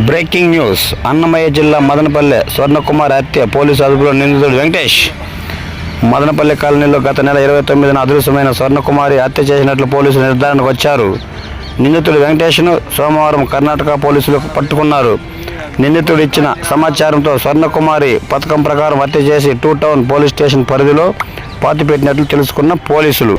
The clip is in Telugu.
Breaking news. అన్నమయ్య జిల్లా మదనపల్లె స్వర్ణకుమారి హత్య పోలీసు అదుపులో నిందితుడు వెంకటేష్. మదనపల్లె కాలనీలో గత నెల 29న అదృశ్యమైన స్వర్ణకుమారి హత్య చేసినట్లు పోలీసులు నిర్ధారణకు వచ్చారు. నిందితుడు వెంకటేష్ను సోమవారం కర్ణాటక పోలీసులు పట్టుకున్నారు. నిందితుడు ఇచ్చిన సమాచారంతో స్వర్ణకుమారి పథకం ప్రకారం హత్య చేసి 2 టౌన్ పోలీస్ స్టేషన్ పరిధిలో పాతిపెట్టినట్లు తెలుసుకున్న పోలీసులు